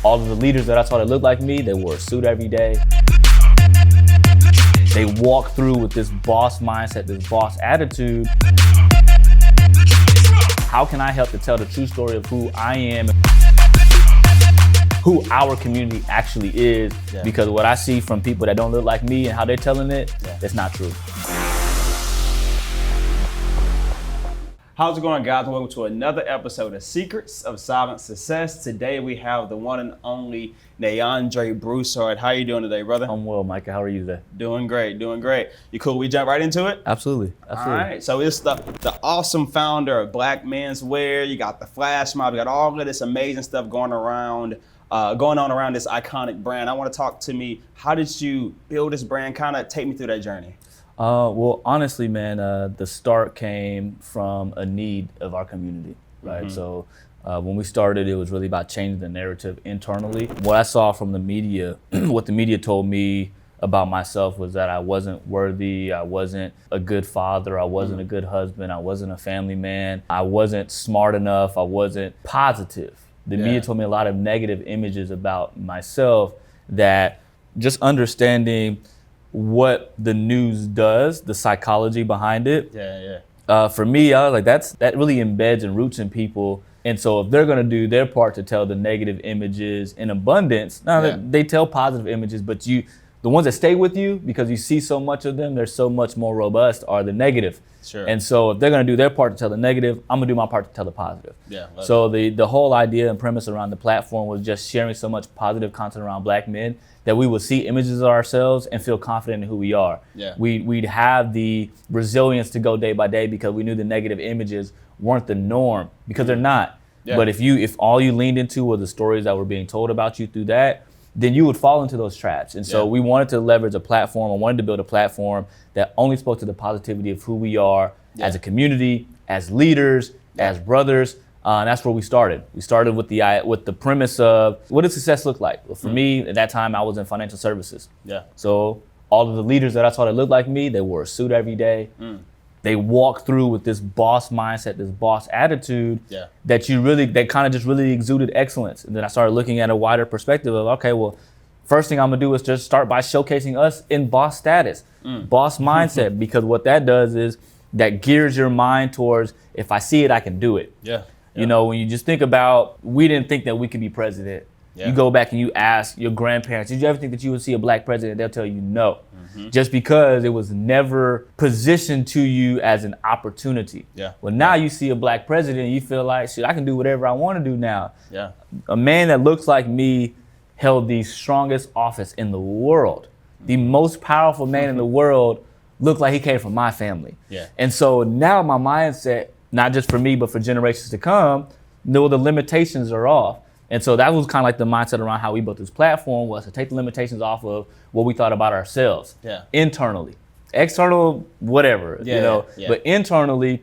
All of the leaders that I saw that looked like me, they wore a suit every day. They walk through with this boss mindset, this boss attitude. How can I help to tell the true story of who I am, who our community actually is? Yeah. Because what I see from people that don't look like me and how they're telling it, it's not true. How's it going, guys? Welcome to another episode of Secrets of Silent Success. Today we have the one and only Ne Andre Broussard. How you doing today, brother? I'm well, Micah. How are you today? Doing great, doing great. You cool? We jump right into it? Absolutely. All right. So it's the awesome founder of Black Menswear. You got the flash mob. You got all of this amazing stuff going on around this iconic brand. I want to talk to me. How did you build this brand? Kind of take me through that journey. Well, honestly, man, the start came from a need of our community, right? Mm-hmm. So when we started, it was really about changing the narrative internally. What I saw from the media, what the media told me about myself was that I wasn't worthy, I wasn't a good father, I wasn't a good husband, I wasn't a family man, I wasn't smart enough, I wasn't positive. The media told me a lot of negative images about myself, that just understanding what the news does, the psychology behind it. For me, I was like, that really embeds and roots in people. And so if they're gonna do their part to tell the negative images in abundance, they tell positive images, but the ones that stay with you because you see so much of them, they're so much more robust, are the negative. Sure. And so if they're gonna do their part to tell the negative, I'm gonna do my part to tell the positive. So the whole idea and premise around the platform was just sharing so much positive content around Black men that we would see images of ourselves and feel confident in who we are. We'd have the resilience to go day by day because we knew the negative images weren't the norm, because they're not. But if all you leaned into were the stories that were being told about you through that, then you would fall into those traps. And so we wanted to leverage a platform. I wanted to build a platform that only spoke to the positivity of who we are as a community, as leaders, as brothers. And that's where we started. We started with the premise of, what does success look like? Well, for me, at that time, I was in financial services. So all of the leaders that I saw that looked like me, they wore a suit every day. They walk through with this boss mindset, this boss attitude that kind of just really exuded excellence. And then I started looking at a wider perspective of, okay, well, first thing I'm gonna do is just start by showcasing us in boss status, boss mindset, because what that does is that gears your mind towards, if I see it, I can do it. You know, when you just think about, we didn't think that we could be president. You go back and you ask your grandparents, did you ever think that you would see a Black president? They'll tell you no. Just because it was never positioned to you as an opportunity. Well, now you see a Black president, you feel like, shit, I can do whatever I want to do now. A man that looks like me held the strongest office in the world. The most powerful man in the world looked like he came from my family. And so now my mindset, not just for me, but for generations to come, the limitations are off. And so that was kind of like the mindset around how we built this platform, was to take the limitations off of what we thought about ourselves internally. External, whatever, you know. But internally,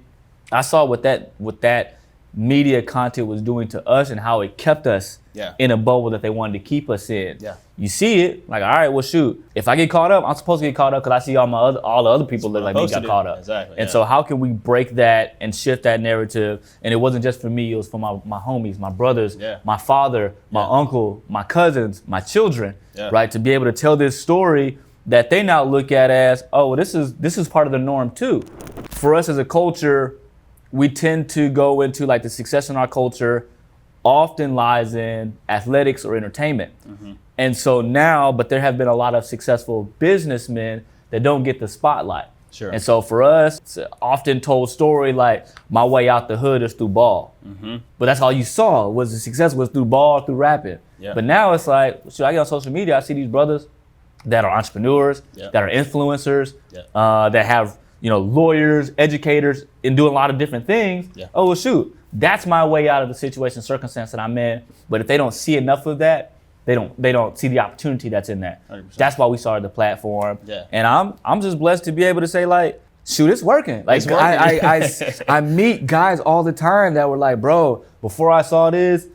I saw what that media content was doing to us and how it kept us in a bubble that they wanted to keep us in. You see it, like, all right, well, shoot, if I get caught up, I'm supposed to get caught up because I see all the other people that like me got caught up. And so how can we break that and shift that narrative? And it wasn't just for me, it was for my homies, my brothers, my father, my uncle, my cousins, my children, right? To be able to tell this story that they now look at as, oh, well, this is part of the norm too. For us as a culture, we tend to go into, like, the success in our culture often lies in athletics or entertainment. And so now, but there have been a lot of successful businessmen that don't get the spotlight. And so for us, it's an often told story, like, my way out the hood is through ball. But that's all you saw, was the success was through ball, through rapping. But now it's like, should I get on social media, I see these brothers that are entrepreneurs, that are influencers, that have, you know, lawyers, educators, and doing a lot of different things. Oh, well, shoot, that's my way out of the situation, circumstance that I'm in. But if they don't see enough of that, they don't see the opportunity that's in that. 100%. That's why we started the platform. And I'm just blessed to be able to say, like, shoot, it's working. Like, I meet guys all the time that were like, bro, before I saw this,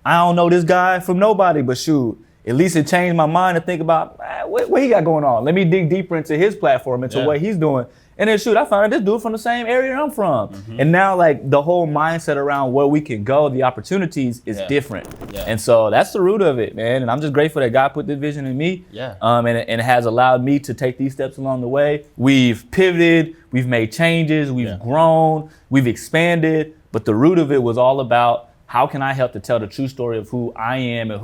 I don't know this guy from nobody, but shoot, at least it changed my mind to think about what he got going on. Let me dig deeper into his platform, into what he's doing. And then shoot, I found out this dude from the same area I'm from. And now like the whole mindset around where we can go, the opportunities is different. And so that's the root of it, man. And I'm just grateful that God put this vision in me. And it has allowed me to take these steps along the way. We've pivoted, we've made changes, we've grown, we've expanded. But the root of it was all about how can I help to tell the true story of who I am and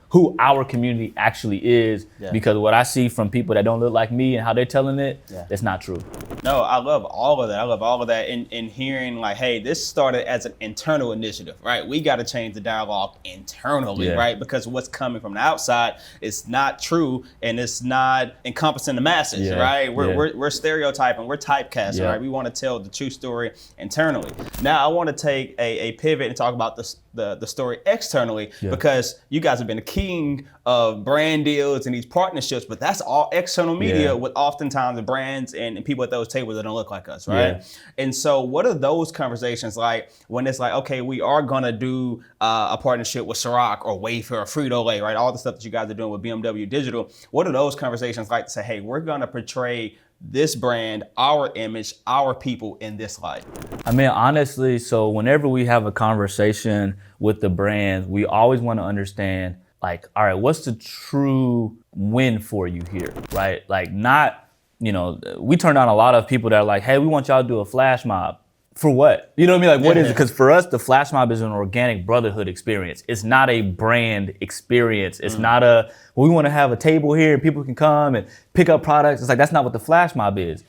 who our community actually is? Because what I see from people that don't look like me and how they're telling it, it's not true. No, I love all of that. I love all of that. And hearing like, hey, this started as an internal initiative, right? We got to change the dialogue internally, right? Because what's coming from the outside is not true and it's not encompassing the masses, right? We're stereotyping, we're typecasting, right? We want to tell the true story internally. Now, I want to take a pivot and talk about the story externally because you guys have been the king of brand deals and these partnerships, but that's all external media with oftentimes the brands and people at those tables that don't look like us, right? And so what are those conversations like when it's like, okay, we are gonna do a partnership with Ciroc or Wayfair or Frito-Lay, right? All the stuff that you guys are doing with BMW Digital. What are those conversations like to say, hey, we're gonna portray this brand, our image, our people in this light? I mean, honestly, so whenever we have a conversation with the brands, we always want to understand like, all right, what's the true win for you here, right? Like not, we turn down a lot of people that are like, hey, we want y'all to do a flash mob. For what? You know what I mean? Like, what is it? Because for us, the flash mob is an organic brotherhood experience. It's not a brand experience. It's not we want to have a table here and people can come and pick up products. It's like, that's not what the flash mob is.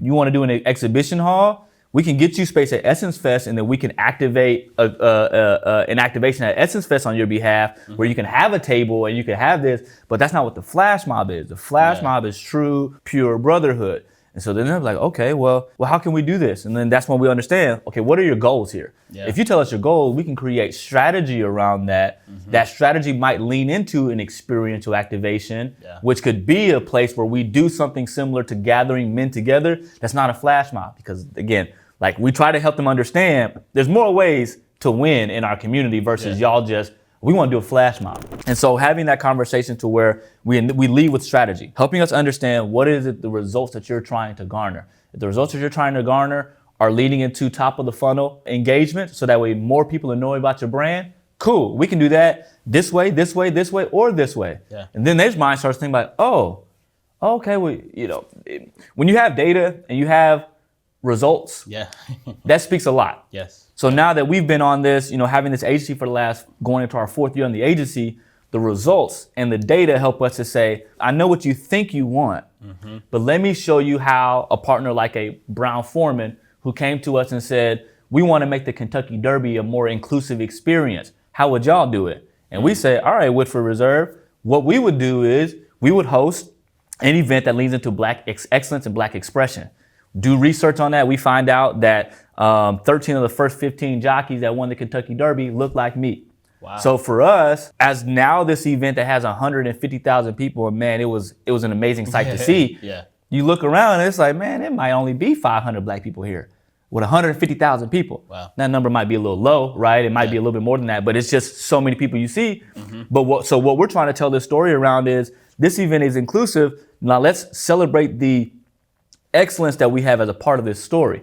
You want to do an exhibition hall? We can get you space at Essence Fest and then we can activate an activation at Essence Fest on your behalf where you can have a table and you can have this, but that's not what the flash mob is. The flash mob is true, pure brotherhood. And so then they're like, okay, well, how can we do this? And then that's when we understand, okay, what are your goals here? If you tell us your goals, we can create strategy around that. That strategy might lean into an experiential activation, which could be a place where we do something similar to gathering men together. That's not a flash mob because, again, like we try to help them understand there's more ways to win in our community versus y'all just, we want to do a flash mob. And so having that conversation to where we lead with strategy, helping us understand what is it, the results that you're trying to garner. If the results that you're trying to garner are leading into top of the funnel engagement, so that way more people are knowing about your brand, cool. We can do that this way, this way, this way, or this way. And then their mind starts thinking like, oh, okay, well, when you have data and you have results, that speaks a lot. So now that we've been on this, having this agency for the last, going into our 4th year on the agency, the results and the data help us to say, I know what you think you want, but let me show you how a partner like a Brown-Forman who came to us and said, we want to make the Kentucky Derby a more inclusive experience. How would y'all do it? And we say, all right, Woodford Reserve, what we would do is we would host an event that leans into Black excellence and Black expression. Do research on that. We find out that 13 of the first 15 jockeys that won the Kentucky Derby look like me. So for us, as now this event that has 150,000 people, and man, it was an amazing sight to see. You look around and it's like, man, it might only be 500 Black people here with 150,000 people. That number might be a little low, right? It might be a little bit more than that, but it's just so many people you see. But what we're trying to tell this story around is this event is inclusive. Now let's celebrate the excellence that we have as a part of this story.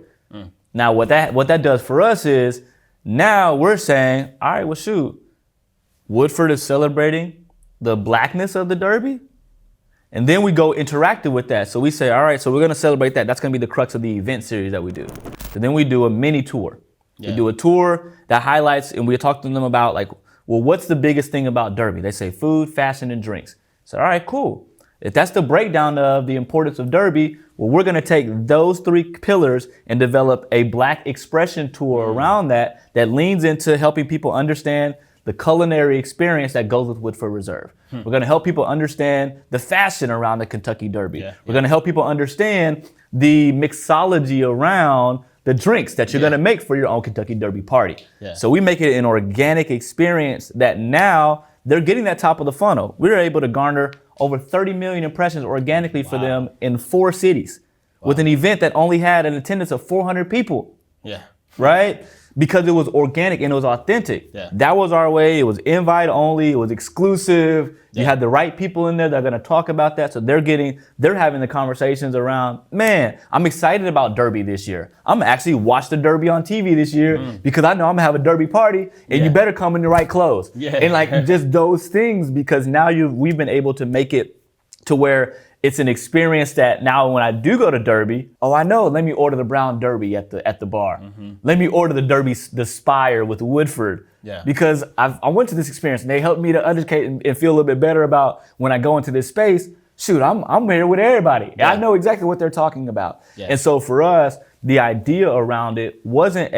Now, what that does for us is now we're saying, all right, well, shoot, Woodford is celebrating the Blackness of the Derby. And then we go interactive with that. So we say, all right, so we're going to celebrate that. That's going to be the crux of the event series that we do. So then we do a mini tour. We do a tour that highlights, and we talk to them about like, well, what's the biggest thing about Derby? They say food, fashion, and drinks. So, all right, cool. If that's the breakdown of the importance of Derby, well, we're going to take those 3 pillars and develop a Black expression tour around that leans into helping people understand the culinary experience that goes with Woodford Reserve. We're going to help people understand the fashion around the Kentucky Derby. We're going to help people understand the mixology around the drinks that you're going to make for your own Kentucky Derby party. So we make it an organic experience that now they're getting that top of the funnel. We're able to garner over 30 million impressions organically for them in 4 cities with an event that only had an attendance of 400 people. Right? because it was organic and it was authentic. Yeah. That was our way. It was invite only. It was exclusive. You had the right people in there that are going to talk about that. So they're having the conversations around, man, I'm excited about Derby this year. I'm going to actually watch the Derby on TV this year because I know I'm going to have a Derby party and you better come in the right clothes. Yeah. And like just those things, because now we've been able to make it to where it's an experience that now when I do go to Derby, I know, let me order the brown Derby at the bar. Let me order the Derby, the Spire with Woodford. Yeah. Because I went to this experience and they helped me to educate and feel a little bit better about when I go into this space. Shoot, I'm here with everybody. Yeah. I know exactly what they're talking about. Yeah. And so for us, the idea around it wasn't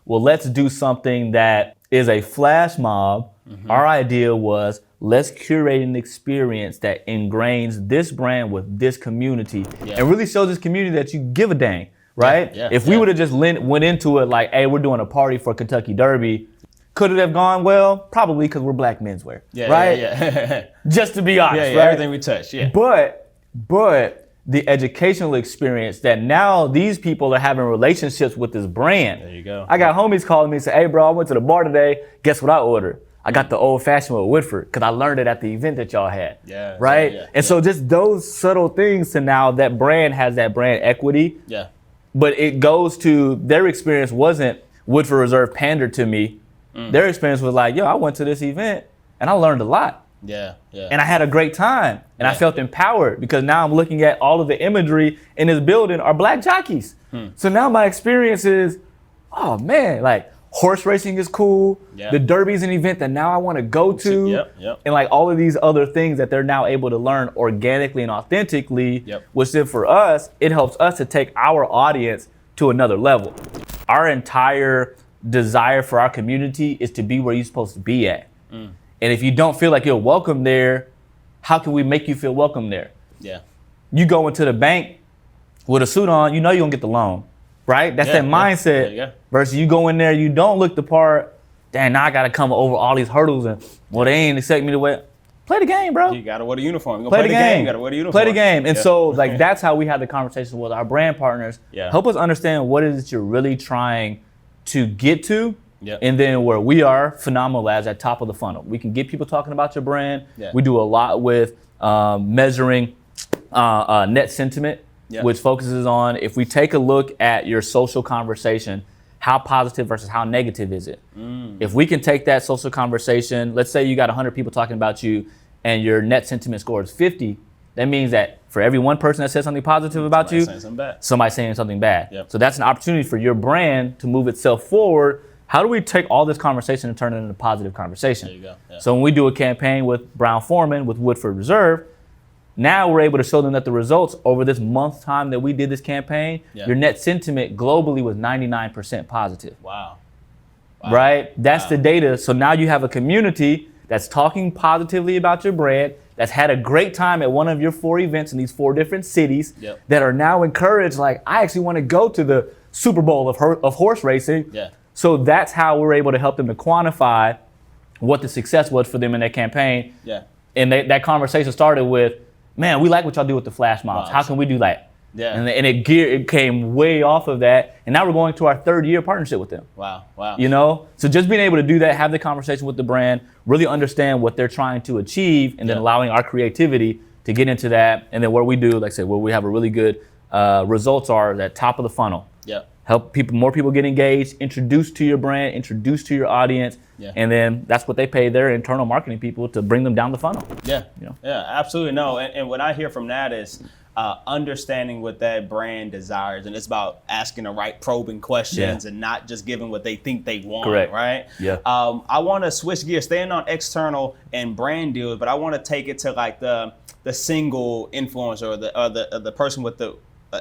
let's do something that is a flash mob. Our idea was, let's curate an experience that ingrains this brand with this community and really shows this community that you give a dang, right? If we would have just went into it like, hey, we're doing a party for Kentucky Derby, could it have gone well? Probably, because we're Black Menswear, right? Just to be honest, right? Everything we touch, But the educational experience that now these people are having relationships with this brand. There you go. I got homies calling me and say, hey, bro, I went to the bar today. Guess what I ordered? I got the old fashioned with Woodford because I learned it at the event that y'all had. Yeah. Right? And so just those subtle things to now that brand has that brand equity. Yeah. But it goes to their experience wasn't Woodford Reserve pandered to me. Their experience was like, yo, I went to this event and I learned a lot. Yeah. And I had a great time and I felt empowered because now I'm looking at all of the imagery in this building are Black jockeys. So now my experience is, oh man, like, horse racing is cool. The Derby is an event that now I want to go to. And like all of these other things that they're now able to learn organically and authentically, which then for us, it helps us to take our audience to another level. Our entire desire for our community is to be where you're supposed to be at. And if you don't feel like you're welcome there, how can we make you feel welcome there? You go into the bank with a suit on, you know you're going to get the loan. Right? That's that mindset versus you go in there, you don't look the part. Damn, now I got to come over all these hurdles and, well, they ain't accept me the way. Play the game, bro. You got to wear the uniform. Play the game. You got to wear the uniform. Play the game. And so, like, that's how we have the conversation with our brand partners. Help us understand what it is you're really trying to get to. And then where we are phenomenal as at top of the funnel. We can get people talking about your brand. We do a lot with measuring net sentiment. Which focuses on, if we take a look at your social conversation, how positive versus how negative is it? If we can take that social conversation, let's say you got 100 people talking about you and your net sentiment score is 50, that means that for every one person that says something positive about you, somebody's saying something bad. So that's an opportunity for your brand to move itself forward. How do we take all this conversation and turn it into a positive conversation? There you go. So when we do a campaign with Brown Foreman, with Woodford Reserve, now we're able to show them that the results over this month's time that we did this campaign, your net sentiment globally was 99% positive. Wow. Right? That's the data. So now you have a community that's talking positively about your brand, that's had a great time at one of your 4 events in these 4 different cities, that are now encouraged, like, I actually want to go to the Super Bowl of horse racing. So that's how we're able to help them to quantify what the success was for them in their campaign. And that conversation started with, man, we like what y'all do with the flash mobs. How can we do that? And it came way off of that. And now we're going to our 3rd year partnership with them. Wow. You know? So just being able to do that, have the conversation with the brand, really understand what they're trying to achieve, and then allowing our creativity to get into that. And then what we do, like I said, where we have a really good results are that top of the funnel. Help more people get engaged, introduced to your brand, introduced to your audience, and then that's what they pay their internal marketing people to bring them down the funnel. Yeah, absolutely. No, and what I hear from that is understanding what that brand desires, and it's about asking the right probing questions and not just giving what they think they want. Right? I want to switch gears, staying on external and brand deals, but I want to take it to like the single influencer or the person with the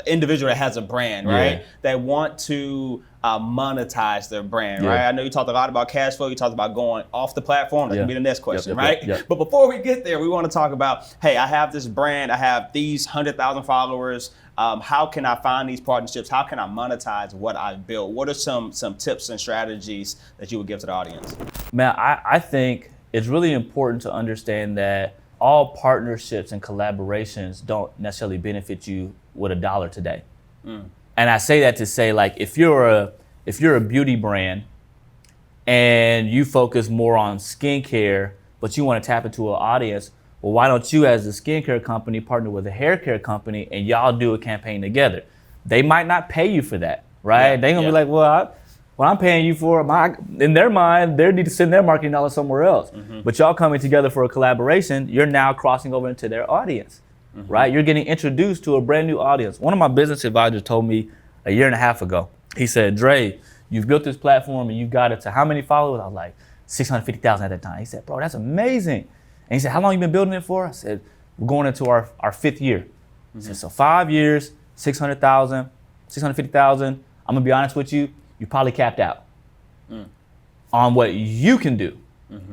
individual that has a brand, right? That want to monetize their brand, right? I know you talked a lot about cash flow. You talked about going off the platform. That can be the next question, right? But before we get there, we want to talk about, hey, I have this brand. I have these 100,000 followers. How can I find these partnerships? How can I monetize what I've built? What are some tips and strategies that you would give to the audience? Man, I think it's really important to understand that all partnerships and collaborations don't necessarily benefit you with $1 today. And I say that to say, like, if you're if you're a beauty brand and you focus more on skincare, but you want to tap into an audience, well, why don't you as a skincare company partner with a hair care company and y'all do a campaign together? They might not pay you for that, right? They're going to be like, well, what I'm paying you for, in their mind, they need to send their marketing dollars somewhere else. But y'all coming together for a collaboration, you're now crossing over into their audience, right? You're getting introduced to a brand new audience. One of my business advisors told me a year and a half ago, he said, Dre, you've built this platform and you got it to how many followers? I was like, 650,000 at that time. He said, bro, that's amazing. And he said, how long you been building it for? I said, we're going into our 5th year. He said, so 5 years, 600,000, 650,000. I'm gonna be honest with you, you probably capped out on what you can do,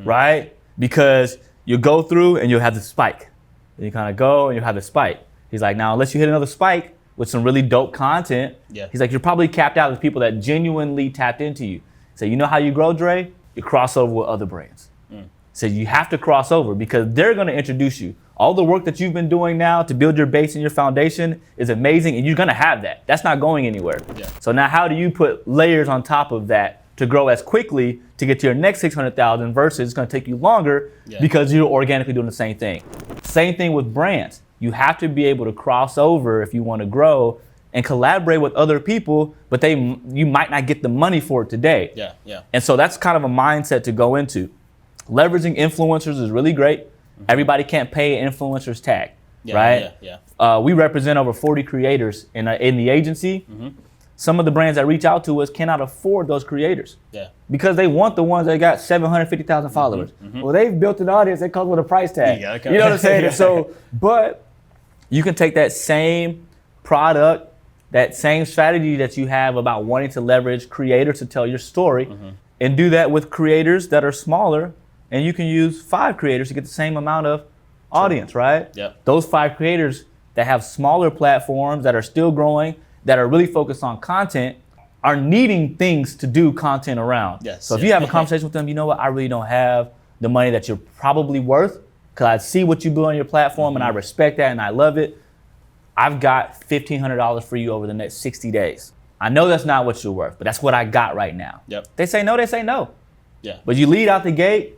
right? Because you go through and you'll have the spike. Then you kind of go and you'll have the spike. He's like, now unless you hit another spike with some really dope content, he's like, you're probably capped out with people that genuinely tapped into you. So you know how you grow, Dre? You cross over with other brands. So you have to cross over because they're gonna introduce you. All the work that you've been doing now to build your base and your foundation is amazing, and you're gonna have that. That's not going anywhere. So now how do you put layers on top of that to grow as quickly to get to your next 600,000 versus it's gonna take you longer because you're organically doing the same thing. Same thing with brands. You have to be able to cross over if you wanna grow and collaborate with other people, but you might not get the money for it today. And so that's kind of a mindset to go into. Leveraging influencers is really great. Everybody can't pay an influencer's tag, right? We represent over 40 creators in the agency. Some of the brands that reach out to us cannot afford those creators because they want the ones that got 750,000 followers. Well, they've built an audience that comes with a price tag. You know what I'm saying? So, but you can take that same product, that same strategy that you have about wanting to leverage creators to tell your story and do that with creators that are smaller. And you can use 5 creators to get the same amount of audience, right? Those 5 creators that have smaller platforms that are still growing, that are really focused on content, are needing things to do content around. So if you have a conversation with them, you know what, I really don't have the money that you're probably worth because I see what you do on your platform and I respect that and I love it. I've got $1,500 for you over the next 60 days. I know that's not what you're worth, but that's what I got right now. They say no, they say no. But you lead out the gate,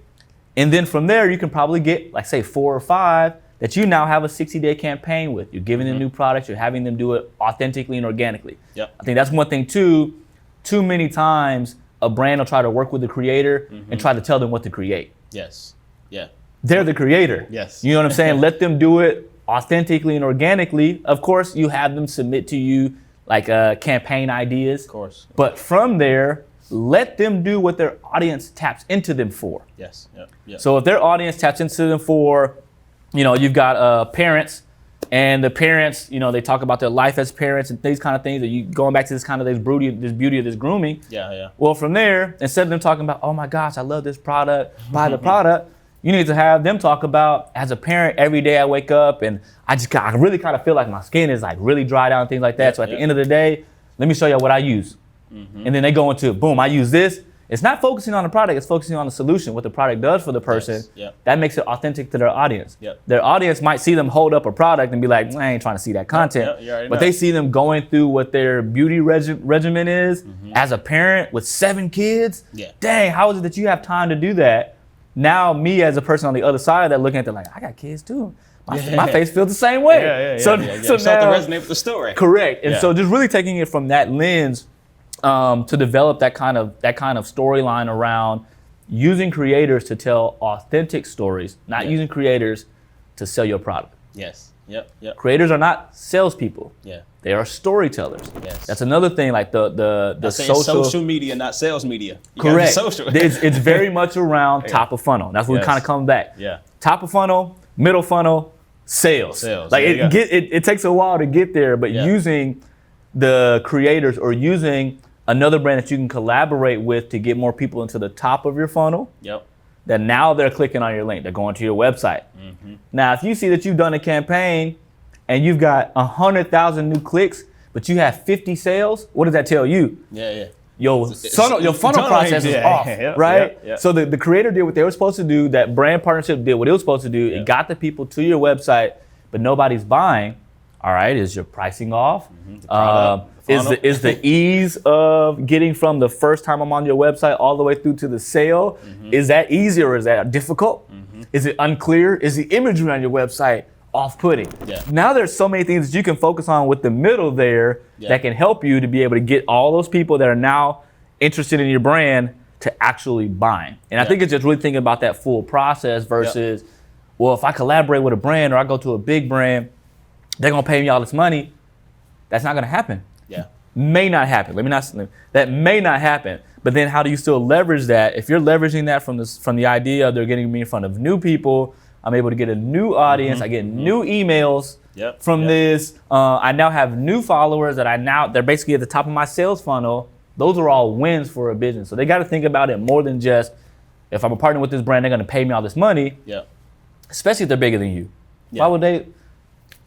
and then from there, you can probably get, like say 4 or 5 that you now have a 60-day campaign with. You're giving them new products, you're having them do it authentically and organically. I think that's one thing too. Too many times a brand will try to work with the creator and try to tell them what to create. They're the creator. You know what I'm saying? Let them do it authentically and organically. Of course, you have them submit to you like campaign ideas. But from there, let them do what their audience taps into them for. So if their audience taps into them for, you know, you've got parents, and the parents, you know, they talk about their life as parents and these kind of things. That you going back to this kind of this beauty of this grooming. Well, from there, instead of them talking about, oh my gosh, I love this product, buy the product, you need to have them talk about, as a parent, every day I wake up and I really kind of feel like my skin is like really dried out and things like that. So at the end of the day, let me show you what I use. And then they go into, boom, I use this. It's not focusing on the product, it's focusing on the solution, what the product does for the person. That makes it authentic to their audience. Their audience might see them hold up a product and be like, I ain't trying to see that content. But they see them going through what their beauty regimen is as a parent with 7 kids. Dang, how is it that you have time to do that? Now me as a person on the other side of that looking at it like, I got kids too. My face feels the same way. So now, resonate with the story. Correct. And so just really taking it from that lens, to develop that kind of storyline around using creators to tell authentic stories, not using creators to sell your product. Creators are not salespeople. They are storytellers. That's another thing. Like the social media, not sales media. Correct. It's very much around top of funnel. That's what we kind of come back. Top of funnel, middle funnel, sales. Like it takes a while to get there, but using the creators or using another brand that you can collaborate with to get more people into the top of your funnel. That now they're clicking on your link. They're going to your website. Now, if you see that you've done a campaign and you've got 100,000 new clicks, but you have 50 sales, what does that tell you? Your funnel process is off, right? So the creator did what they were supposed to do. That brand partnership did what it was supposed to do. It got the people to your website, but nobody's buying. All right, is your pricing off? The Is the ease of getting from the first time I'm on your website all the way through to the sale, is that easy or is that difficult? Is it unclear? Is the imagery on your website off-putting? Yeah. Now there's so many things that you can focus on with the middle there that can help you to be able to get all those people that are now interested in your brand to actually buying. And I think it's just really thinking about that full process versus, well, if I collaborate with a brand or I go to a big brand, they're gonna pay me all this money. That's not gonna happen. Yeah. May not happen. That may not happen. But then how do you still leverage that? If you're leveraging that from the idea of they're getting me in front of new people, I'm able to get a new audience, I get new emails from this. I now have new followers that they're basically at the top of my sales funnel. Those are all wins for a business. So they got to think about it more than just, if I'm a partner with this brand, they're going to pay me all this money. Yeah. Especially if they're bigger than you. Yeah. Why would they?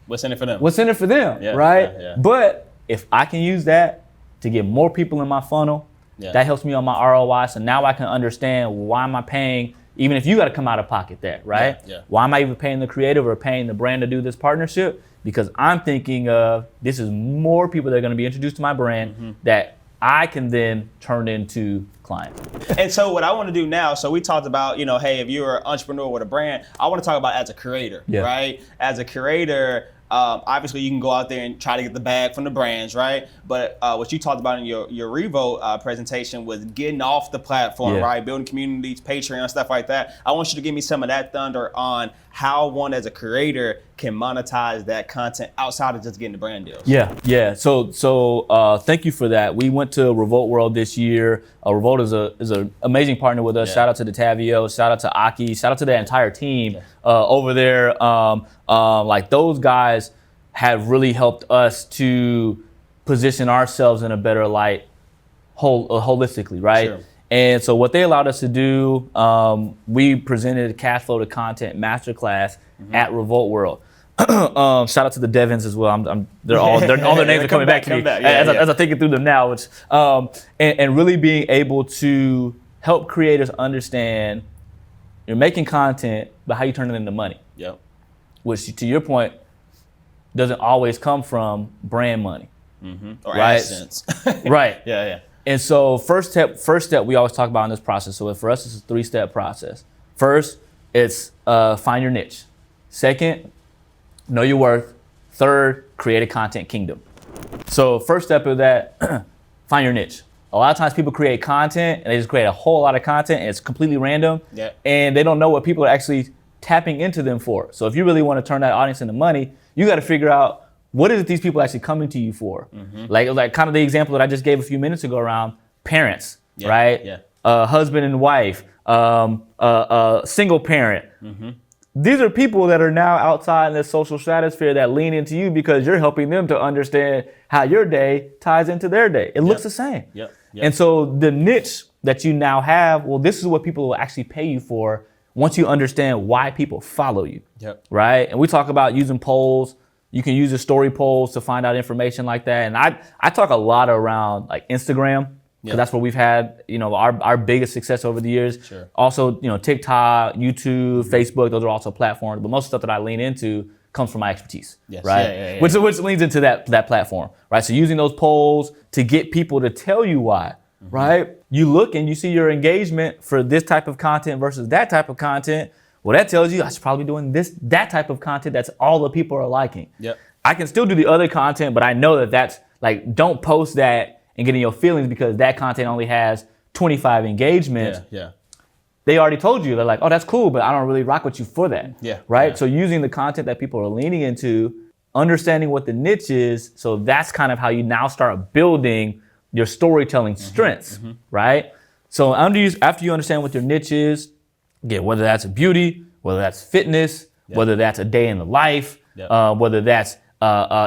What's in it for them? What's in it for them, right? Yeah. But if I can use that to get more people in my funnel, that helps me on my ROI. So now I can understand, why am I paying, even if you got to come out of pocket there, right? Yeah. Why am I even paying the creative or paying the brand to do this partnership? Because I'm thinking of, this is more people that are going to be introduced to my brand that I can then turn into clients. And so what I want to do now, so we talked about, hey, if you're an entrepreneur with a brand, I want to talk about as a creator, right? As a creator, obviously you can go out there and try to get the bag from the brands, right? But what you talked about in your Revo presentation was getting off the platform, right? Building communities, Patreon, stuff like that. I want you to give me some of that thunder on how one as a creator can monetize that content outside of just getting the brand deals. Yeah. So thank you for that. We went to Revolt World this year. Revolt is an amazing partner with us. Shout out to Detavio, shout out to Aki, shout out to the entire team over there. Like, those guys have really helped us to position ourselves in a better light holistically, right? Sure. And so what they allowed us to do, we presented a cash flow to content masterclass at Revolt World. Shout out to the Devons as well. All their names are coming back to me as I think it through them now. Which and really being able to help creators understand, you're making content, but how you turn it into money. Yep. Which, to your point, doesn't always come from brand money. Or AdSense. Right. Yeah. And so first step we always talk about in this process. So for us, it's a 3-step process. First, it's find your niche. Second, know your worth. Third, create a content kingdom. So first step of that, find your niche. A lot of times people create content and they just create a whole lot of content and it's completely random. And they don't know what people are actually tapping into them for. So if you really want to turn that audience into money, you got to figure out, what is it these people actually coming to you for? Like kind of the example that I just gave a few minutes ago around parents, right? Husband and wife, single parent. These are people that are now outside in the social stratosphere that lean into you because you're helping them to understand how your day ties into their day. It looks the same. And so the niche that you now have, well, this is what people will actually pay you for once you understand why people follow you, right? And we talk about using polls. You can use the story polls to find out information like that. And I talk a lot around like Instagram, because that's where we've had, our biggest success over the years. Sure. Also, TikTok, YouTube, Facebook, those are also platforms. But most stuff that I lean into comes from my expertise, right? Which leans into that platform, right? So using those polls to get people to tell you why, right? You look and you see your engagement for this type of content versus that type of content. Well, that tells you I should probably doing that type of content that's all the people are liking. I can still do the other content, but I know that's like, don't post that and get in your feelings because that content only has 25 engagements. They already told you, they're like, oh, that's cool, but I don't really rock with you for that. Right? So using the content that people are leaning into, understanding what the niche is, so that's kind of how you now start building your storytelling strengths, right? So after you understand what your niche is, again, whether that's beauty, whether that's fitness, whether that's a day in the life, whether that's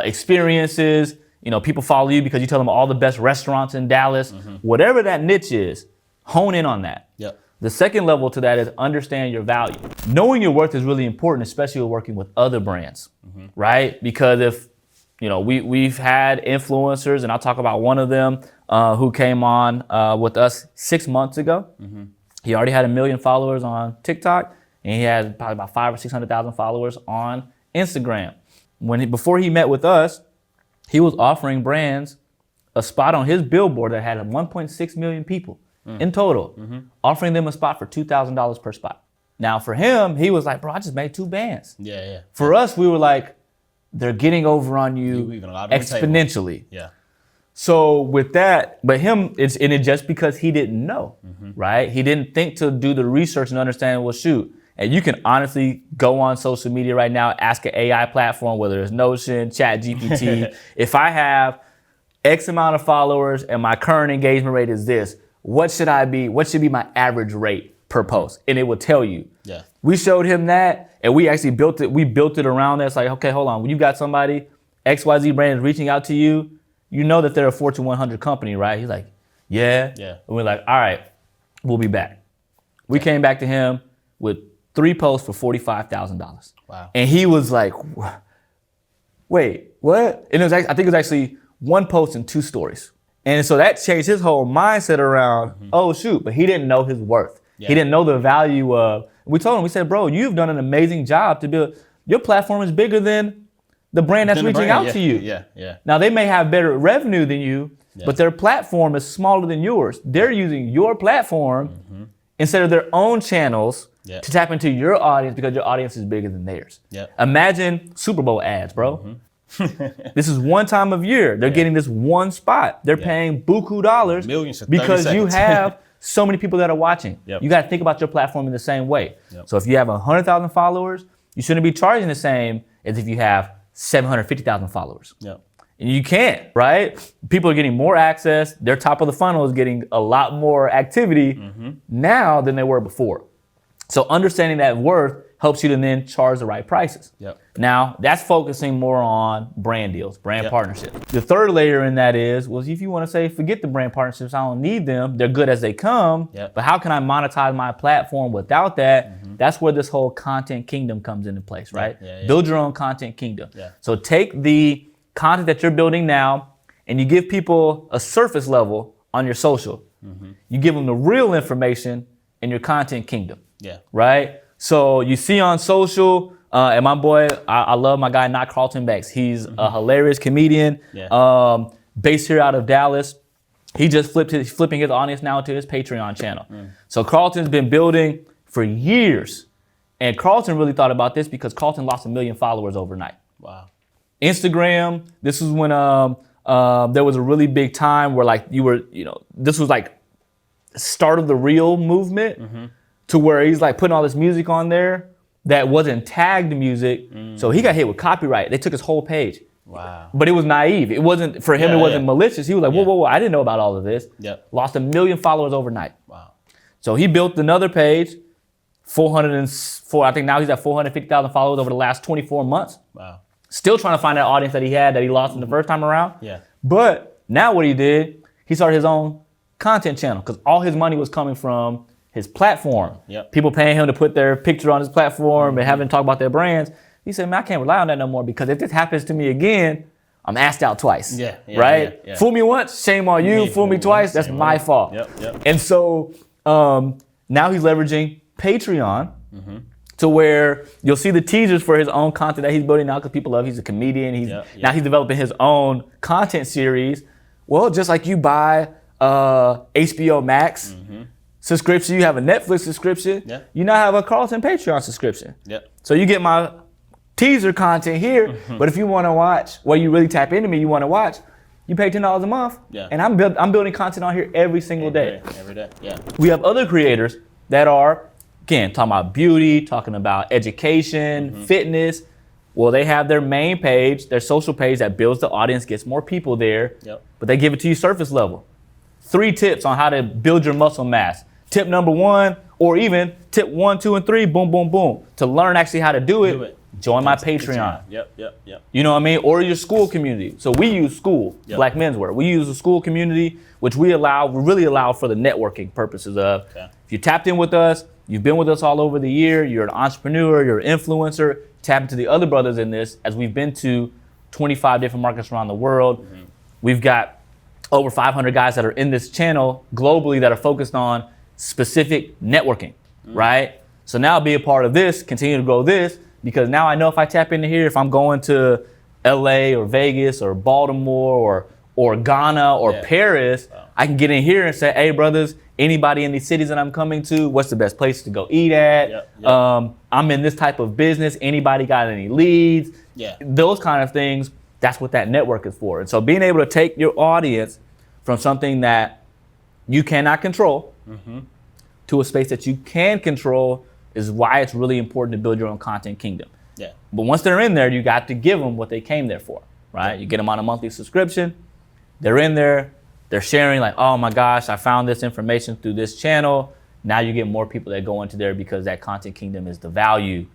experiences, people follow you because you tell them all the best restaurants in Dallas, whatever that niche is, hone in on that. The second level to that is understand your value. Knowing your worth is really important, especially when working with other brands, right? Because if, we've had influencers, and I'll talk about one of them who came on with us 6 months ago. He already had 1 million followers on TikTok, and he had probably about 500,000 or 600,000 followers on Instagram. before he met with us, he was offering brands a spot on his billboard that had 1.6 million people in total, offering them a spot for $2,000 per spot. Now for him, he was like, bro, I just made 2 bands. Yeah. For us, we were like, they're getting over on you exponentially. Yeah. So with that, but him, it's in it just because he didn't know, right? He didn't think to do the research and understand, well, shoot. And you can honestly go on social media right now, ask an AI platform, whether it's Notion, ChatGPT. If I have X amount of followers and my current engagement rate is this, what should be my average rate per post? And it will tell you. Yeah. We showed him that, and we actually built it. We built it around that. It's like, okay, hold on. When you got somebody, XYZ brand is reaching out to you, you know that they're a Fortune 100 company, right? He's like, yeah. And we're like, all right, we'll be back. We came back to him with 3 posts for $45,000. Wow. And he was like, wait, what? And I think it was actually 1 post and 2 stories. And so that changed his whole mindset around, oh shoot, but he didn't know his worth. He didn't know the value of, we told him, we said, bro, you've done an amazing job to build, your platform is bigger than the brand that's reaching out to you. Yeah. Now they may have better revenue than you, but their platform is smaller than yours. They're using your platform instead of their own channels to tap into your audience because your audience is bigger than theirs. Imagine Super Bowl ads, bro. This is one time of year. They're getting this 1 spot. They're paying buku dollars millions for because 30 you seconds. have so many people that are watching. You got to think about your platform in the same way. So if you have 100,000 followers, you shouldn't be charging the same as if you have 750,000 followers. And you can't, right? People are getting more access. Their top of the funnel is getting a lot more activity now than they were before. So understanding that worth helps you to then charge the right prices. Now, that's focusing more on brand deals, brand partnerships. The third layer in that is, well, if you want to say, forget the brand partnerships, I don't need them. They're good as they come. But how can I monetize my platform without that? That's where this whole content kingdom comes into place, right? Build your own content kingdom. So take the content that you're building now and you give people a surface level on your social. You give them the real information in your content kingdom. Right? So you see on social, and my boy, I love my guy, Not Carlton Banks. He's a hilarious comedian, based here out of Dallas. He just flipping his audience now to his Patreon channel. So Carlton's been building for years. And Carlton really thought about this because Carlton lost 1 million followers overnight. Wow. Instagram, this was when there was a really big time where like this was like start of the real movement. To where he's like putting all this music on there that wasn't tagged music. So he got hit with copyright. They took his whole page. Wow. But it was naive. It wasn't, for him, it wasn't malicious. He was like, whoa, I didn't know about all of this. Lost 1 million followers overnight. Wow. So he built another page, 404, I think now he's at 450,000 followers over the last 24 months. Wow. Still trying to find that audience that he lost in the first time around. But now what he did, he started his own content channel because all his money was coming from his platform. People paying him to put their picture on his platform and having to talk about their brands. He said, man, I can't rely on that no more because if this happens to me again, I'm asked out twice. Right? Fool me once, shame on you. Fool me twice, that's my fault. And so now he's leveraging Patreon to where you'll see the teasers for his own content that he's building now because people love, he's a comedian. Now he's developing his own content series. Well, just like you buy HBO Max subscription, you have a Netflix subscription, you now have a Carlton Patreon subscription. So you get my teaser content here, but if you want to watch, well, you really tap into me, you want to watch, you pay $10 a month, and I'm building content on here every single day. Every day, We have other creators that are, again, talking about beauty, talking about education, fitness. Well, they have their main page, their social page that builds the audience, gets more people there, but they give it to you surface level. 3 tips on how to build your muscle mass. Tip number 1, or even tip 1, 2, and 3, boom, boom, boom. To learn actually how to do it, join my Patreon. You know what I mean? Or your school community. So we use school, Black Menswear. We use the school community, which we really allow for the networking purposes of, if you tapped in with us, you've been with us all over the year, you're an entrepreneur, you're an influencer, tap into the other brothers in this, as we've been to 25 different markets around the world. We've got over 500 guys that are in this channel globally that are focused on specific networking, right? So now be a part of this, continue to grow this, because now I know if I tap into here, if I'm going to LA or Vegas or Baltimore or Ghana or Paris, I can get in here and say, hey brothers, anybody in these cities that I'm coming to, what's the best place to go eat at? I'm in this type of business. Anybody got any leads? Those kind of things. That's what that network is for. And so being able to take your audience from something that you cannot control to a space that you can control is why it's really important to build your own content kingdom. But once they're in there, you got to give them what they came there for, right? You get them on a monthly subscription. They're in there. They're sharing like, oh my gosh, I found this information through this channel. Now you get more people that go into there because that content kingdom is the value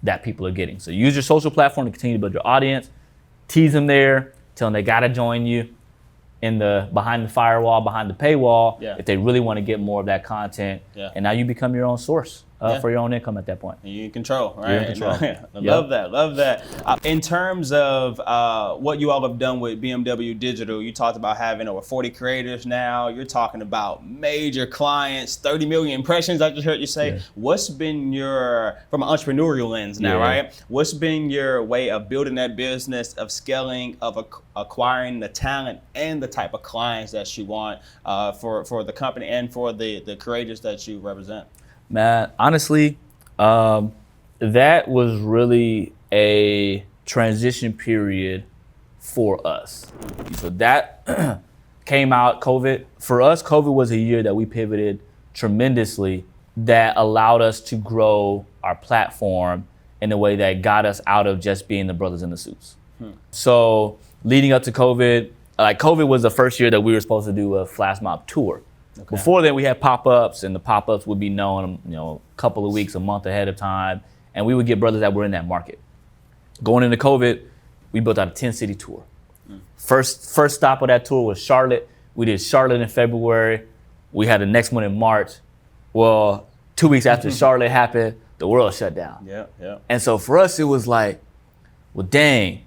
that people are getting. So use your social platform to continue to build your audience. Tease them there. Tell them they got to join you in the behind the firewall, behind the paywall, if they really want to get more of that content. And now you become your own source for your own income at that point. And you're in control, right? You're in control. Love that. In terms of what you all have done with BMW Digital, you talked about having over 40 creators now. You're talking about major clients, 30 million impressions, I just heard you say. What's been your, from an entrepreneurial lens now, right? What's been your way of building that business, of scaling, of acquiring the talent and the type of clients that you want for the company and for the creators that you represent? Man, honestly, that was really a transition period for us. So that came out, COVID. For us, COVID was a year that we pivoted tremendously that allowed us to grow our platform in a way that got us out of just being the brothers in the suits. So leading up to COVID, like COVID was the first year that we were supposed to do a flash mob tour. Before then, we had pop-ups, and the pop-ups would be known, a couple of weeks, a month ahead of time, and we would get brothers that were in that market. Going into COVID, we built out a 10-city tour. First stop of that tour was Charlotte. We did Charlotte in February. We had the next one in March. Well, 2 weeks after Charlotte happened, the world shut down. And so for us, it was like, well, dang,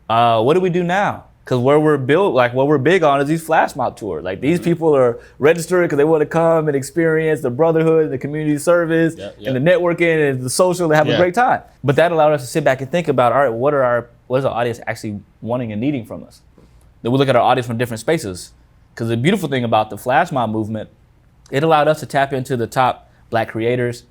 what do we do now? Because where we're built, like what we're big on is these flash mob tours. Like these people are registered because they want to come and experience the brotherhood, the community service, and the networking and the social to have a great time. But that allowed us to sit back and think about, all right, what is our audience actually wanting and needing from us? Then we look at our audience from different spaces. Because the beautiful thing about the flash mob movement, it allowed us to tap into the top Black creators,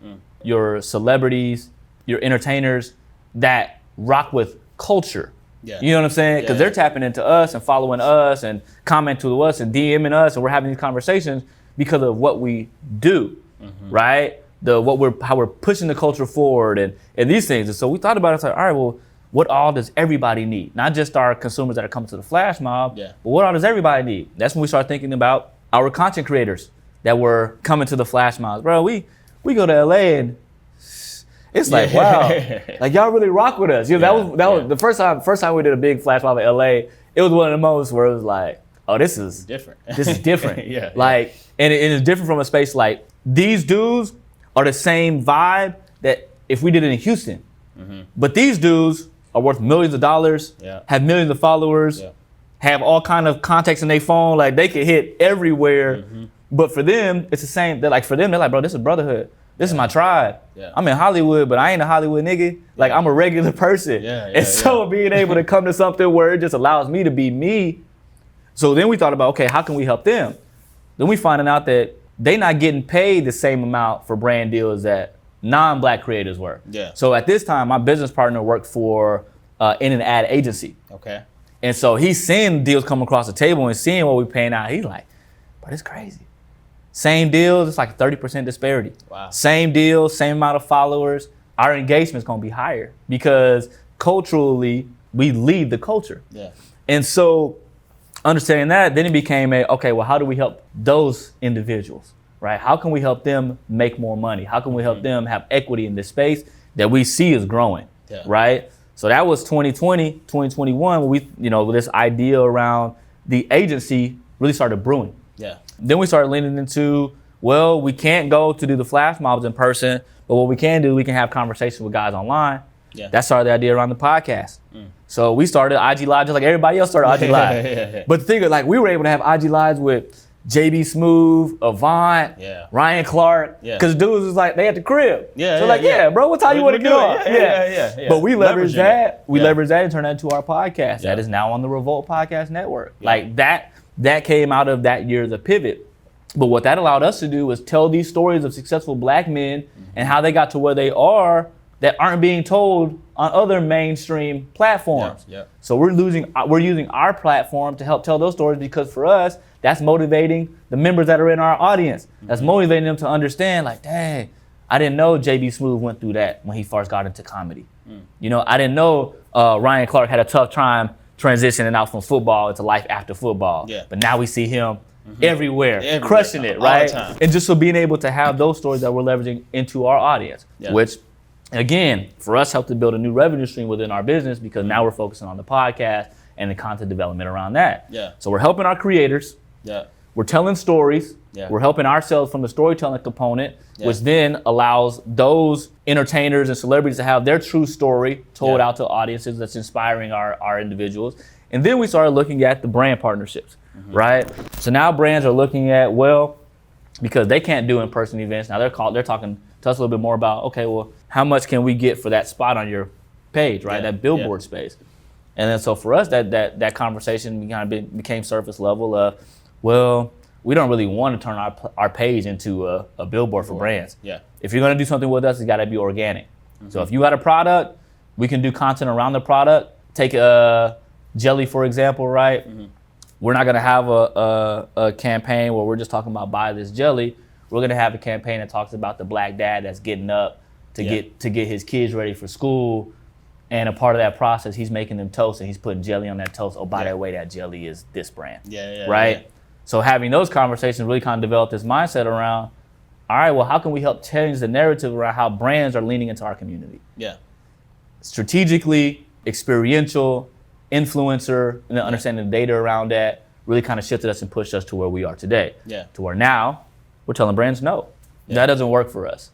your celebrities, your entertainers that rock with culture. You know what I'm saying? Because they're tapping into us and following us and commenting to us and DMing us, and we're having these conversations because of what we do, right? How we're pushing the culture forward and these things. And so we thought about it, it's like, all right, well, what all does everybody need? Not just our consumers that are coming to the flash mob, but what all does everybody need? That's when we start thinking about our content creators that were coming to the flash mobs. Bro, we go to LA and it's like, wow, like y'all really rock with us. That was the first time we did a big flash mob in LA. It was one of the moments where it was like, oh, this is different. This is different. And it is different from a space like these dudes are the same vibe that if we did it in Houston. But these dudes are worth millions of dollars, have millions of followers, have all kind of contacts in their phone. Like they can hit everywhere. But for them, it's the same. They're like, bro, this is brotherhood. This is my tribe. I'm in Hollywood, but I ain't a Hollywood nigga. Like I'm a regular person. So being able to come to something where it just allows me to be me. So then we thought about, okay, how can we help them? Then we finding out that they not getting paid the same amount for brand deals that non-Black creators were. So at this time, my business partner worked for in an ad agency. And so he's seeing deals come across the table and seeing what we're paying out. He's like, but it's crazy. Same deals, it's like 30% disparity. Same deals, same amount of followers. Our engagement's gonna be higher because culturally, we lead the culture. And so understanding that, then it became okay, well, how do we help those individuals, right? How can we help them make more money? How can we help them have equity in this space that we see is growing, right? So that was 2020, 2021, when we, this idea around the agency really started brewing. Then we started leaning into, well, we can't go to do the flash mobs in person, but what we can do, we can have conversations with guys online. That started the idea around the podcast. So we started IG Live just like everybody else started IG Live. But the thing is, like, we were able to have IG Lives with JB Smooth, Avant, Ryan Clark, because dudes was like, they at the crib. Bro, what time you want to get on? Yeah. But we leverage that. We leverage that and turn that into our podcast. That is now on the Revolt Podcast Network. Like that came out of that year, the pivot. But what that allowed us to do was tell these stories of successful Black men and how they got to where they are that aren't being told on other mainstream platforms. So we're using our platform to help tell those stories, because for us, that's motivating the members that are in our audience. That's motivating them to understand, like, dang, I didn't know JB Smooth went through that when he first got into comedy. You know, I didn't know Ryan Clark had a tough time transitioning out from football into life after football. But now we see him everywhere, crushing it, right? And just so being able to have those stories that we're leveraging into our audience, which, again, for us helped to build a new revenue stream within our business, because now we're focusing on the podcast and the content development around that. So we're helping our creators. We're telling stories. We're helping ourselves from the storytelling component, which then allows those entertainers and celebrities to have their true story told out to audiences that's inspiring our individuals. And then we started looking at the brand partnerships, right? So now brands are looking at, well, because they can't do in-person events, now they're talking to us a little bit more about, okay, well, how much can we get for that spot on your page, right? That billboard space. And then so for us, that conversation kind of became surface level of, well, we don't really want to turn our page into a billboard for brands. If you're going to do something with us, it's got to be organic. So if you got a product, we can do content around the product. Take jelly, for example, right? We're not going to have a campaign where we're just talking about buy this jelly. We're going to have a campaign that talks about the Black dad that's getting up to get his kids ready for school. And a part of that process, he's making them toast and he's putting jelly on that toast. Oh, by the way, that jelly is this brand. Right? So having those conversations really kind of developed this mindset around, all right, well, how can we help change the narrative around how brands are leaning into our community? Strategically, experiential, influencer, and then understanding the data around that really kind of shifted us and pushed us to where we are today. To where now we're telling brands, no, that doesn't work for us.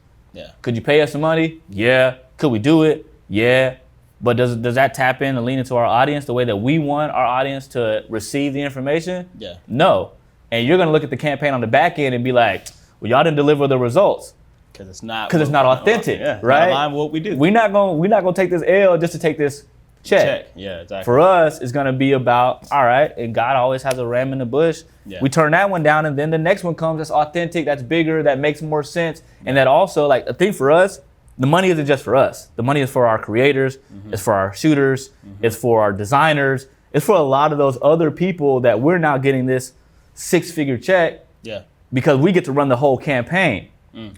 Could you pay us some money? Yeah. Could we do it? Yeah. But does that tap in and lean into our audience the way that we want our audience to receive the information? No. And you're going to look at the campaign on the back end and be like, well, y'all didn't deliver the results. Because it's not authentic, right? Not aligned with what we do. We're not going to take this L just to take this check. For us, it's going to be about, all right, and God always has a ram in the bush. We turn that one down, and then the next one comes that's authentic, that's bigger, that makes more sense. And that also, like, the thing for us, the money isn't just for us. The money is for our creators, it's for our shooters, it's for our designers, it's for a lot of those other people that we're now getting this 6-figure check because we get to run the whole campaign,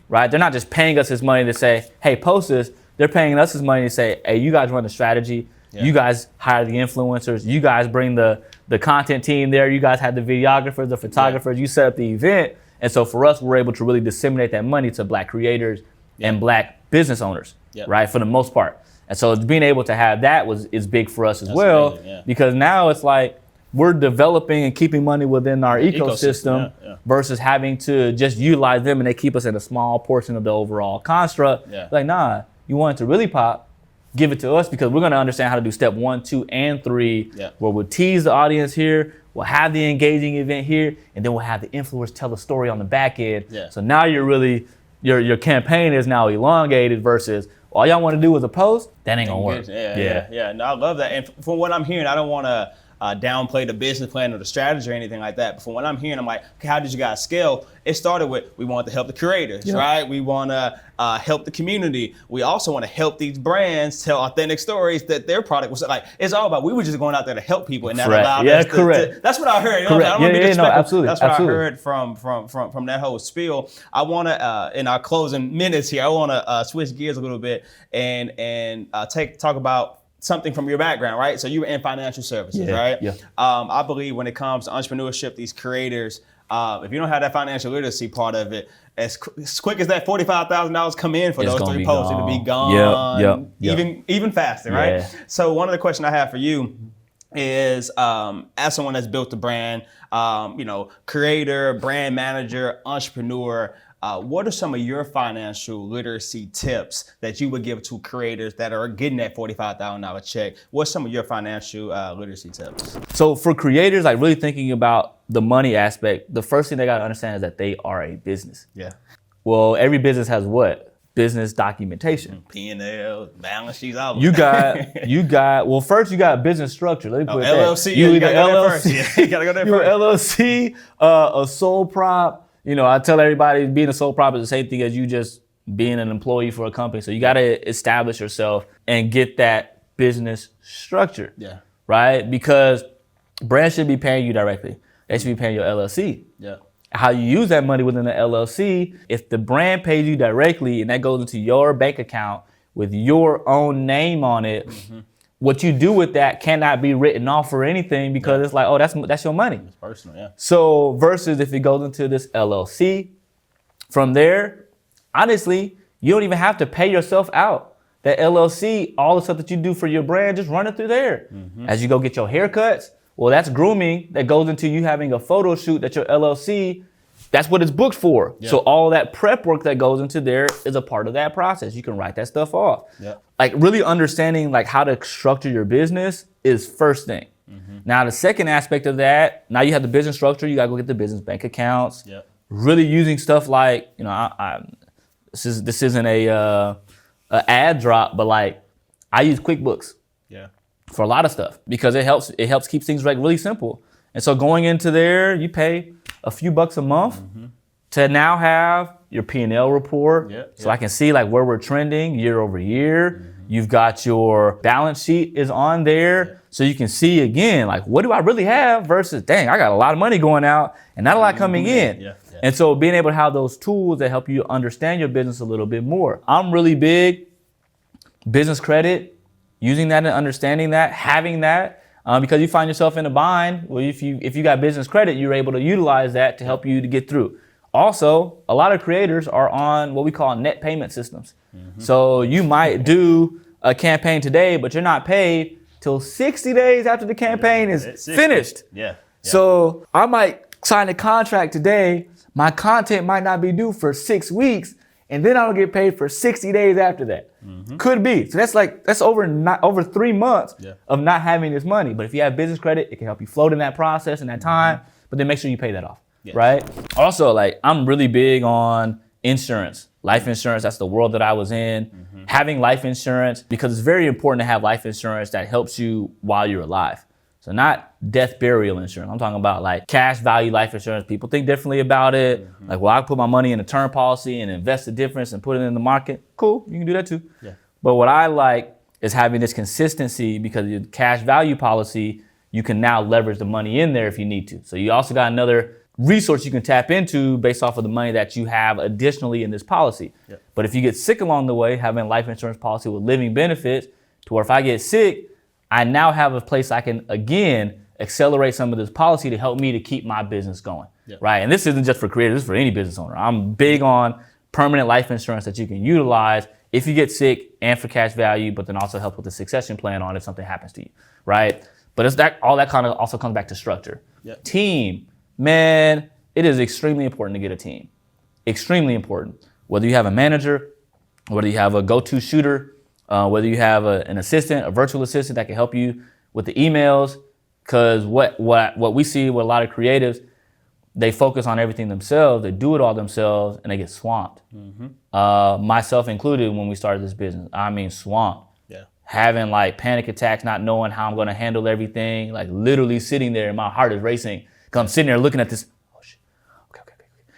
right? They're not just paying us this money to say, hey, post this. They're paying us this money to say, hey, you guys run the strategy. You guys hire the influencers. You guys bring the content team there. You guys have the videographers, the photographers. You set up the event. And so for us, we're able to really disseminate that money to Black creators and Black business owners, right, for the most part. And so being able to have that is big for us as well, because now it's like we're developing and keeping money within our ecosystem versus having to just utilize them and they keep us in a small portion of the overall construct. Like, nah, you want it to really pop, give it to us, because we're going to understand how to do step 1, 2, and 3, where we'll tease the audience here, we'll have the engaging event here, and then we'll have the influencers tell the story on the back end. So now you're really, your campaign is now elongated versus all y'all want to do is a post. That ain't gonna work. No, I love that. And from what I'm hearing, I don't want to downplay the business plan or the strategy or anything like that. But from what I'm hearing, I'm like, okay, how did you guys scale? It started with, we want to help the creators, right? We want to help the community. We also want to help these brands tell authentic stories that their product was like. It's all about, we were just going out there to help people, and that allowed us to, that's what I heard. You know, I don't want to be disrespectful. That's what I heard from that whole spiel. I want to, in our closing minutes here, I want to switch gears a little bit and talk about something from your background, right? So you were in financial services, right? I believe when it comes to entrepreneurship, these creators, if you don't have that financial literacy part of it, as quick as that $45,000 come in for those 3 posts, it'll be gone even faster, right? So one of the questions I have for you is, as someone that's built a brand, creator, brand manager, entrepreneur, What are some of your financial literacy tips that you would give to creators that are getting that $45,000 check? What's some of your financial literacy tips? So for creators, like really thinking about the money aspect, the first thing they got to understand is that they are a business. Yeah. Well, every business has what? Business documentation. P&L, balance sheets, all of You that. got, well, first you got business structure. Let me put LLC. that. You either gotta go there first. Yeah, you gotta go there you're first. LLC, a sole prop. You know, I tell everybody being a sole prop is the same thing as you just being an employee for a company. So you got to establish yourself and get that business structure. Yeah. Right? Because brands should be paying you directly. They should be paying your LLC. Yeah. How you use that money within the LLC, if the brand pays you directly and that goes into your bank account with your own name on it, what you do with that cannot be written off for anything because it's like, oh, that's your money. It's personal, yeah. So versus if it goes into this LLC, from there, honestly, you don't even have to pay yourself out. That LLC, all the stuff that you do for your brand, just run it through there. As you go get your haircuts, well, that's grooming that goes into you having a photo shoot that your LLC, that's what it's booked for. Yeah. So all that prep work that goes into there is a part of that process. You can write that stuff off. Yeah. Like really understanding like how to structure your business is first thing. Now the second aspect of that, now you have the business structure, you gotta go get the business bank accounts. Yeah. Really using stuff like, you know, this isn't a ad drop, but like I use QuickBooks. Yeah. For a lot of stuff because it helps keep things like really simple. And so going into there, you pay a few bucks a month to now have your P&L report. So I can see like where we're trending year over year. You've got your balance sheet is on there. So you can see again, like what do I really have versus dang, I got a lot of money going out and not a lot coming in. And so being able to have those tools that help you understand your business a little bit more. I'm really big business credit. Using that and understanding that, having that, because you find yourself in a bind. Well, if you got business credit, you're able to utilize that to help you to get through. Also, a lot of creators are on what we call net payment systems. So you might do a campaign today, but you're not paid till 60 days after the campaign is finished. So I might sign a contract today. My content might not be due for 6 weeks. And then I don't get paid for 60 days after that. Could be. So that's over 3 months of not having this money. But if you have business credit, it can help you float in that process and that time, but then make sure you pay that off, right? Also, like I'm really big on insurance, life insurance. That's the world that I was in. Having life insurance, because it's very important to have life insurance that helps you while you're alive. So not death burial insurance. I'm talking about like cash value life insurance. People think differently about it. Like, well, I put my money in a term policy and invest the difference and put it in the market. Cool, you can do that too. But what I like is having this consistency because your cash value policy, you can now leverage the money in there if you need to. So you also got another resource you can tap into based off of the money that you have additionally in this policy. But if you get sick along the way, having a life insurance policy with living benefits to where if I get sick, I now have a place I can, again, accelerate some of this policy to help me to keep my business going, right? And this isn't just for creators, this is for any business owner. I'm big on permanent life insurance that you can utilize if you get sick and for cash value, but then also help with the succession plan on if something happens to you, right? But it's that all that kind of also comes back to structure. Team, man, it is extremely important to get a team. Extremely important. Whether you have a manager, whether you have a go-to shooter, whether you have an assistant, a virtual assistant that can help you with the emails, because what we see with a lot of creatives, they focus on everything themselves, they do it all themselves, and they get swamped. Myself included when we started this business. I mean, swamped. Having like panic attacks, not knowing how I'm gonna handle everything, like literally sitting there and my heart is racing. Cause I'm sitting there looking at this, oh shit, okay.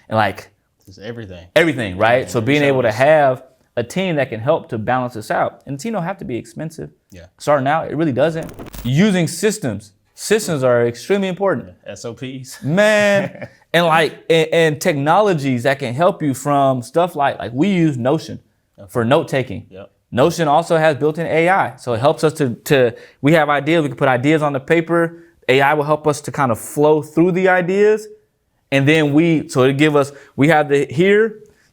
And like, it's everything. Everything, right? So being able to have a team that can help to balance this out. And the team don't have to be expensive. Starting out, it really doesn't. Using systems. Systems are extremely important. SOPs. Man, and like, and technologies that can help you from stuff like we use Notion for note taking. Notion also has built-in AI. So it helps us to we have ideas, we can put ideas on the paper. AI will help us to kind of flow through the ideas. And then we have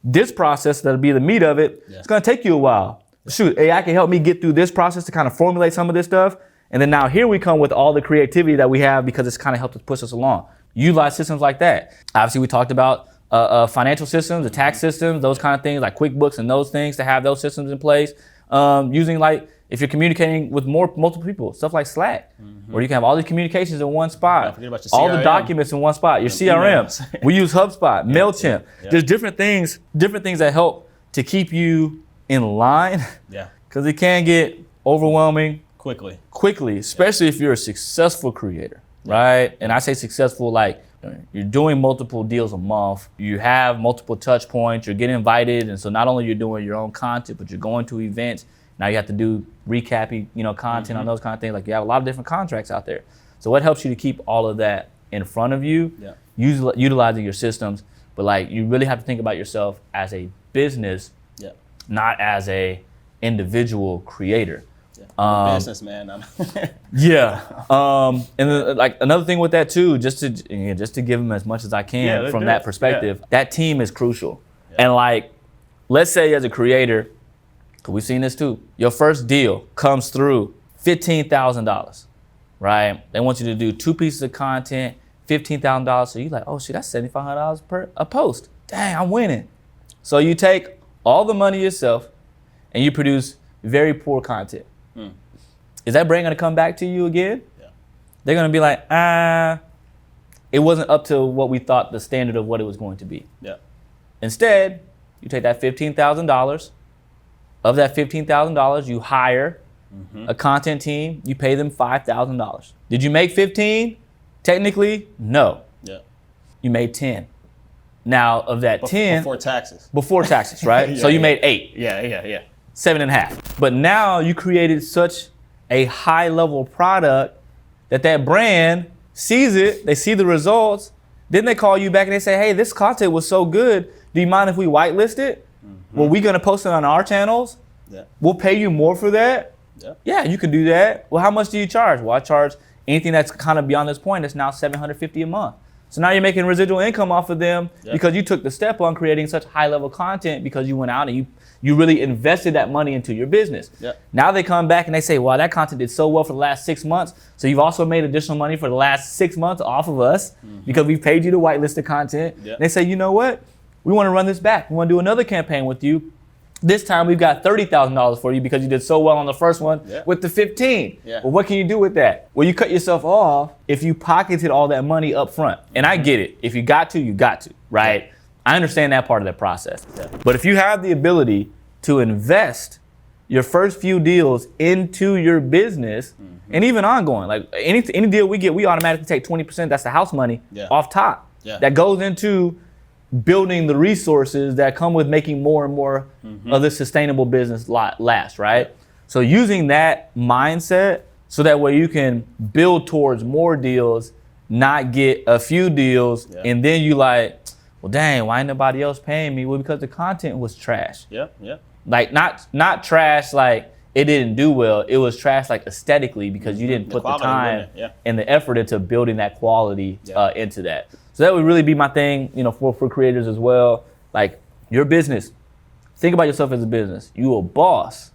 this process that'll be the meat of it. It's gonna take you a while. Shoot, AI can help me get through this process to kind of formulate some of this stuff. And then now here we come with all the creativity that we have because it's kind of helped us push us along. Utilize systems like that. Obviously we talked about financial systems, the tax systems, those kind of things like QuickBooks and those things, to have those systems in place. Using like, if you're communicating with multiple people, stuff like Slack, where you can have all these communications in one spot, all the documents in one spot, your CRM. We use HubSpot, MailChimp. There's different things that help to keep you in line. Yeah. Because it can get overwhelming quickly, especially if you're a successful creator, right? And I say successful like you're doing multiple deals a month, you have multiple touch points, you're getting invited, and so not only you're doing your own content, but you're going to events. Now you have to do recapping, content on those kind of things. Like you have a lot of different contracts out there. So what helps you to keep all of that in front of you, utilizing your systems, but like you really have to think about yourself as a business, not as a individual creator. Business, man. And then, like another thing with that too, just to give them as much as I can from that perspective. That team is crucial. And like, let's say as a creator, because we've seen this too, your first deal comes through $15,000, right? They want you to do 2 pieces of content, $15,000. So you're like, oh shit, that's $7,500 per a post. Dang, I'm winning. So you take all the money yourself and you produce very poor content. Is that brand gonna come back to you again? They're gonna be like, it wasn't up to what we thought the standard of what it was going to be. Instead, you take that $15,000. Of that $15,000, you hire a content team, you pay them $5,000. Did you make 15? Technically, no. You made 10. Now of that 10, before taxes. Before taxes, right? So you made 8. 7.5. But now you created such a high level product that brand sees it, they see the results, then they call you back and they say, hey, this content was so good, do you mind if we whitelist it? Well, we're gonna post it on our channels. We'll pay you more for that. Yeah, you can do that. Well, how much do you charge? Well, I charge anything that's kind of beyond this point, it's now $750 a month. So now you're making residual income off of them because you took the step on creating such high level content because you went out and you really invested that money into your business. Now they come back and they say, wow, that content did so well for the last 6 months. So you've also made additional money for the last 6 months off of us because we paid you to whitelist the content. They say, you know what? We want to run this back. We want to do another campaign with you. This time we've got $30,000 for you because you did so well on the first one with the 15. Well, what can you do with that? Well, you cut yourself off if you pocketed all that money up front. And I get it. If you got to, you got to, right? I understand that part of that process. But if you have the ability to invest your first few deals into your business and even ongoing, like any deal we get, we automatically take 20%. That's the house money off top. That goes into building the resources that come with making more and more of this sustainable business last, right? So using that mindset so that way you can build towards more deals, not get a few deals, and then you like, well, dang, why ain't nobody else paying me? Well, because the content was trash. Like not trash like it didn't do well. It was trash like aesthetically because you didn't put the time and the effort into building that quality into that. So that would really be my thing, for creators as well. Like your business, think about yourself as a business. You a boss.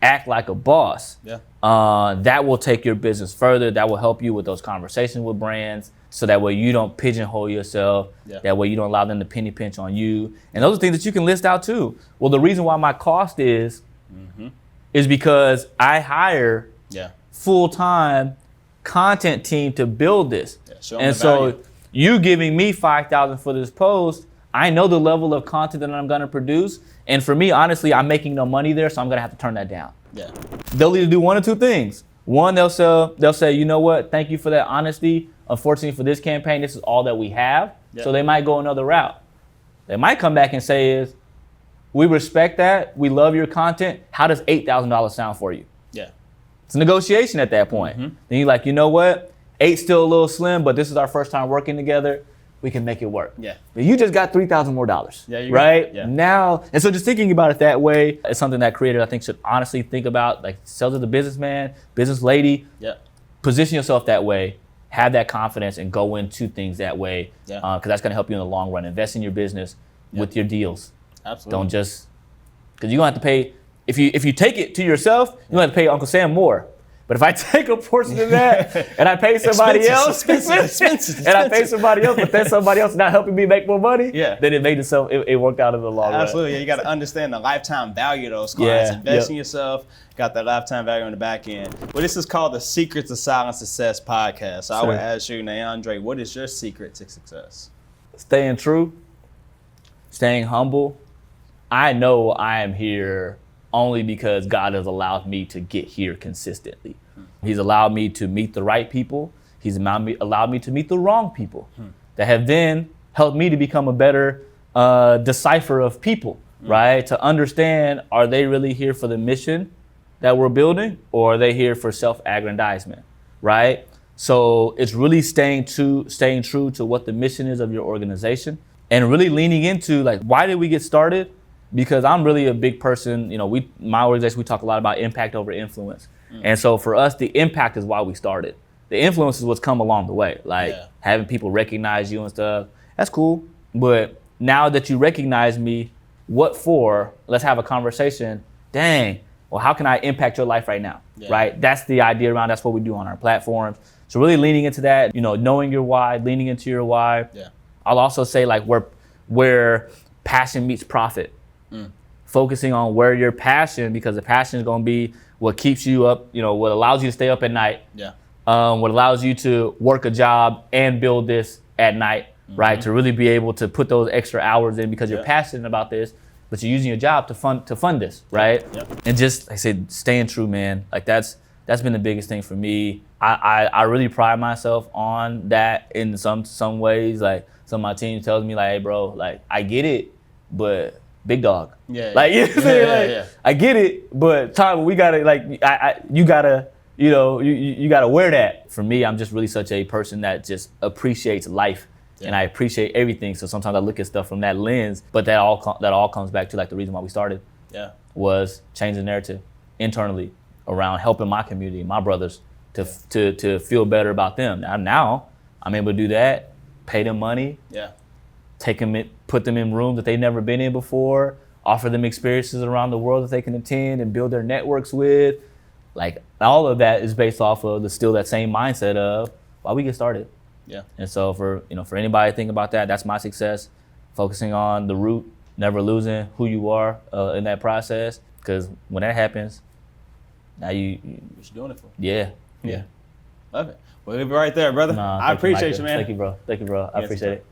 Act like a boss. That will take your business further. That will help you with those conversations with brands. So that way you don't pigeonhole yourself. That way you don't allow them to penny pinch on you. And those are things that you can list out too. Well, the reason why my cost is because I hire full-time content team to build this. And so you giving me $5,000 for this post, I know the level of content that I'm gonna produce. And for me, honestly, I'm making no money there, so I'm gonna have to turn that down. They'll either do one or two things. One, they'll say, you know what, thank you for that honesty. Unfortunately for this campaign, this is all that we have. So they might go another route. They might come back and say we respect that, we love your content. How does $8,000 sound for you? It's a negotiation at that point. Then you're like, you know what? 8's still a little slim, but this is our first time working together. We can make it work. But you just got $3,000 more, right? Now, and so just thinking about it that way is something that creators I think should honestly think about. Like, sales as a businessman, business lady. Position yourself that way. Have that confidence and go into things that way. Because that's going to help you in the long run. Invest in your business with your deals. Don't just, because you're going to have to pay. If you take it to yourself, you're going to have to pay Uncle Sam more. But if I take a portion of that and I pay somebody else, expenses. and I pay somebody else, but then somebody else is not helping me make more money, Yeah. then it worked out in the long run. Absolutely. Yeah, you got to understand the lifetime value of those clients. Yeah, Invest in yourself, got that lifetime value on the back end. Well, this is called the Secrets of Silent Success podcast. So I would ask you, Ne Andre, what is your secret to success? Staying true, staying humble. I know I am here only because God has allowed me to get here consistently. He's allowed me to meet the right people. He's allowed me to meet the wrong people that have then helped me to become a better decipher of people, right? To understand, are they really here for the mission that we're building, or are they here for self-aggrandizement, right? So it's really staying true to what the mission is of your organization, and really leaning into, like, why did we get started? Because I'm really a big person, my organization, we talk a lot about impact over influence. And so for us, the impact is why we started. The influence is what's come along the way, like having people recognize you and stuff. That's cool. But now that you recognize me, what for? Let's have a conversation. Dang, well, how can I impact your life right now? Right? That's the idea around, that's what we do on our platforms. So really leaning into that, knowing your why, leaning into your why. Yeah. I'll also say, like, where passion meets profit. Focusing on where your passion, because the passion is going to be what keeps you up, what allows you to stay up at night. Yeah. What allows you to work a job and build this at night, right? To really be able to put those extra hours in because you're passionate about this, but you're using your job to fund this, right? Yeah. And just, like I said, staying true, man. Like that's been the biggest thing for me. I really pride myself on that in some ways. Like, some of my team tells me, like, hey, bro, like, I get it, but big dog. Yeah. Like, you know what I'm saying? Like, I get it, but Tom, we gotta, like, you gotta, you gotta wear that. For me, I'm just really such a person that just appreciates life, and I appreciate everything. So sometimes I look at stuff from that lens, but that all comes back to, like, the reason why we started. Yeah. Was changing the narrative internally around helping my community, my brothers, to feel better about them. Now I'm able to do that, pay them money. Yeah. Take them in, put them in rooms that they've never been in before, offer them experiences around the world that they can attend and build their networks with. Like, all of that is based off of that same mindset of why we get started. Yeah. And so for anybody thinking about that, that's my success. Focusing on the root, never losing who you are in that process. Because when that happens, now you're doing it for. Yeah. Yeah. Love it. Well, we'll be right there, brother. I appreciate you, man. Thank you, bro. I appreciate it.